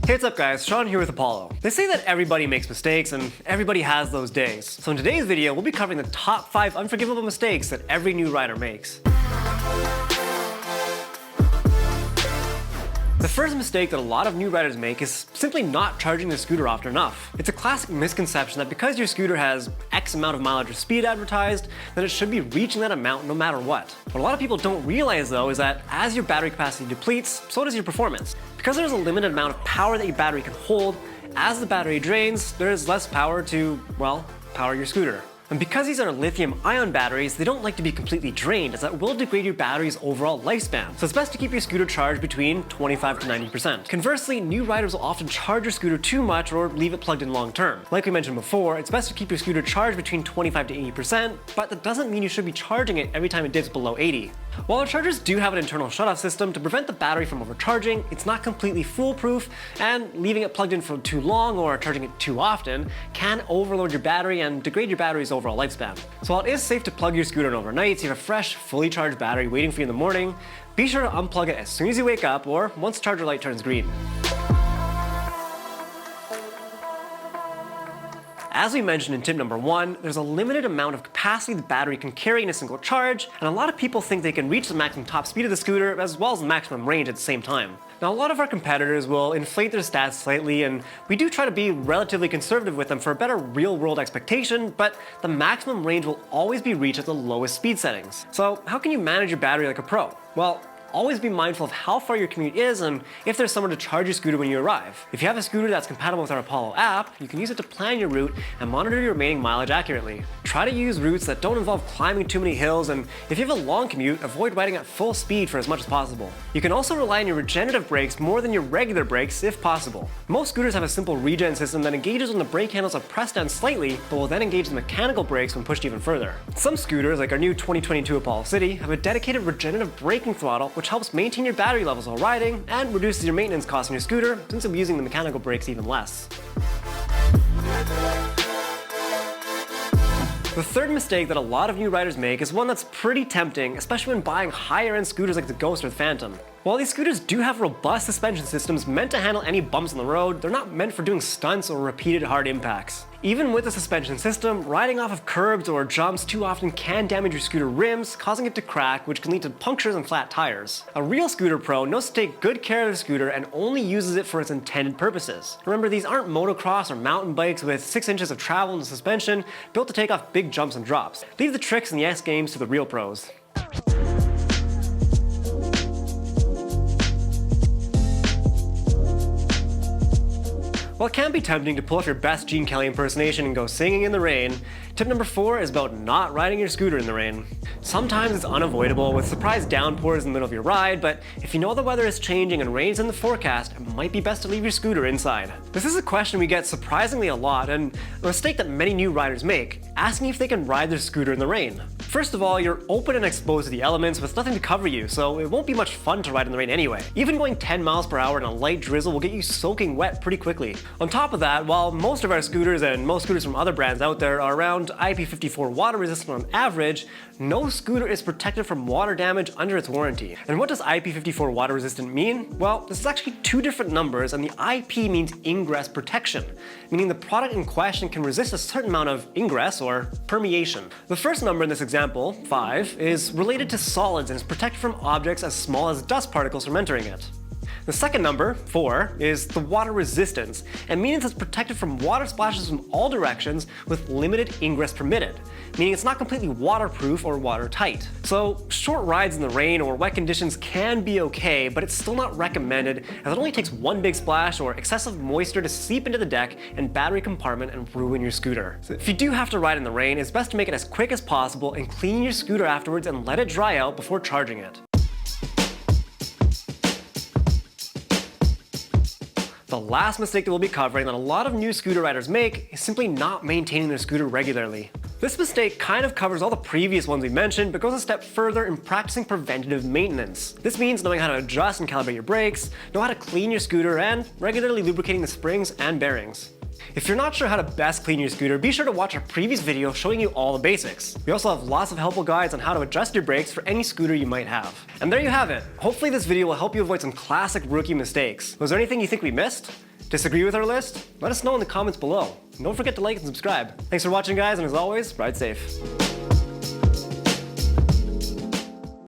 Hey, what's up guys, Sean here with Apollo. They say that everybody makes mistakes and everybody has ththose days. So in today's video, we'll be covering the top 5 unforgivable mistakes that every new rider makes. The first mistake that a lot of new riders make is simply not charging their scooter often enough. It's a classic misconception that because your scooter has X amount of mileage or speed advertised, then it should be reaching that amount no matter what. What a lot of people don't realize though is that as your battery capacity depletes, so does your performance. Because there's a limited amount of power that your battery can hold, as the battery drains, there is less power to, well, power your scooter. And because these are lithium-ion batteries, they don't like to be completely drained, as that will degrade your battery's overall lifespan. So it's best to keep your scooter charged between 25 to 90%. Conversely, new riders will often charge your scooter too much or leave it plugged in long term. Like we mentioned before, it's best to keep your scooter charged between 25 to 80%, but that doesn't mean you should be charging it every time it dips below 80. While our chargers do have an internal shutoff system to prevent the battery from overcharging, it's not completely foolproof, and leaving it plugged in for too long or charging it too often can overload your battery and degrade your battery's overall lifespan. So while it is safe to plug your scooter in overnight so you have a fresh, fully charged battery waiting for you in the morning, be sure to unplug it as soon as you wake up or once the charger light turns green. As we mentioned in tip number 1, there's a limited amount of capacity the battery can carry in a single charge, and a lot of people think they can reach the maximum top speed of the scooter as well as the maximum range at the same time. Now, a lot of our competitors will inflate their stats slightly, and we do try to be relatively conservative with them for a better real-world expectation, but the maximum range will always be reached at the lowest speed settings. So how can you manage your battery like a pro? Well, always be mindful of how far your commute is and if there's somewhere to charge your scooter when you arrive. If you have a scooter that's compatible with our Apollo app, you can use it to plan your route and monitor your remaining mileage accurately. Try to use routes that don't involve climbing too many hills, and if you have a long commute, avoid riding at full speed for as much as possible. You can also rely on your regenerative brakes more than your regular brakes if possible. Most scooters have a simple regen system that engages when the brake handles are pressed down slightly, but will then engage the mechanical brakes when pushed even further. Some scooters, like our new 2022 Apollo City, have a dedicated regenerative braking throttle which helps maintain your battery levels while riding and reduces your maintenance costs on your scooter since you'll be using the mechanical brakes even less. The third mistake that a lot of new riders make is one that's pretty tempting, especially when buying higher end scooters like the Ghost or the Phantom. While these scooters do have robust suspension systems meant to handle any bumps on the road, they're not meant for doing stunts or repeated hard impacts. Even with the suspension system, riding off of curbs or jumps too often can damage your scooter rims, causing it to crack, which can lead to punctures and flat tires. A real scooter pro knows to take good care of the scooter and only uses it for its intended purposes. Remember, these aren't motocross or mountain bikes with 6 inches of travel in the suspension built to take off big jumps and drops. Leave the tricks and the S games to the real pros. While it can be tempting to pull off your best Gene Kelly impersonation and go singing in the rain, tip number 4 is about not riding your scooter in the rain. Sometimes it's unavoidable with surprise downpours in the middle of your ride, but if you know the weather is changing and rain's in the forecast, it might be best to leave your scooter inside. This is a question we get surprisingly a lot, and a mistake that many new riders make, asking if they can ride their scooter in the rain. First of all, you're open and exposed to the elements with nothing to cover you, so it won't be much fun to ride in the rain anyway. Even going 10 miles per hour in a light drizzle will get you soaking wet pretty quickly. On top of that, while most of our scooters and most scooters from other brands out there are around IP54 water resistant on average, no scooter is protected from water damage under its warranty. And what does IP54 water resistant mean? Well, this is actually 2 different numbers, and the IP means ingress protection, meaning the product in question can resist a certain amount of ingress or permeation. The first number in this example, 5, is related to solids and is protected from objects as small as dust particles from entering it. The second number, 4, is the water resistance, and means it's protected from water splashes from all directions with limited ingress permitted, meaning it's not completely waterproof or watertight. So short rides in the rain or wet conditions can be okay, but it's still not recommended as it only takes one big splash or excessive moisture to seep into the deck and battery compartment and ruin your scooter. So if you do have to ride in the rain, it's best to make it as quick as possible and clean your scooter afterwards and let it dry out before charging it. The last mistake that we'll be covering that a lot of new scooter riders make is simply not maintaining their scooter regularly. This mistake kind of covers all the previous ones we mentioned, but goes a step further in practicing preventative maintenance. This means knowing how to adjust and calibrate your brakes, know how to clean your scooter, and regularly lubricating the springs and bearings. If you're not sure how to best clean your scooter, be sure to watch our previous video showing you all the basics. We also have lots of helpful guides on how to adjust your brakes for any scooter you might have. And there you have it. Hopefully this video will help you avoid some classic rookie mistakes. Was there anything you think we missed? Disagree with our list? Let us know in the comments below. And don't forget to like and subscribe. Thanks for watching, guys, and as always, ride safe.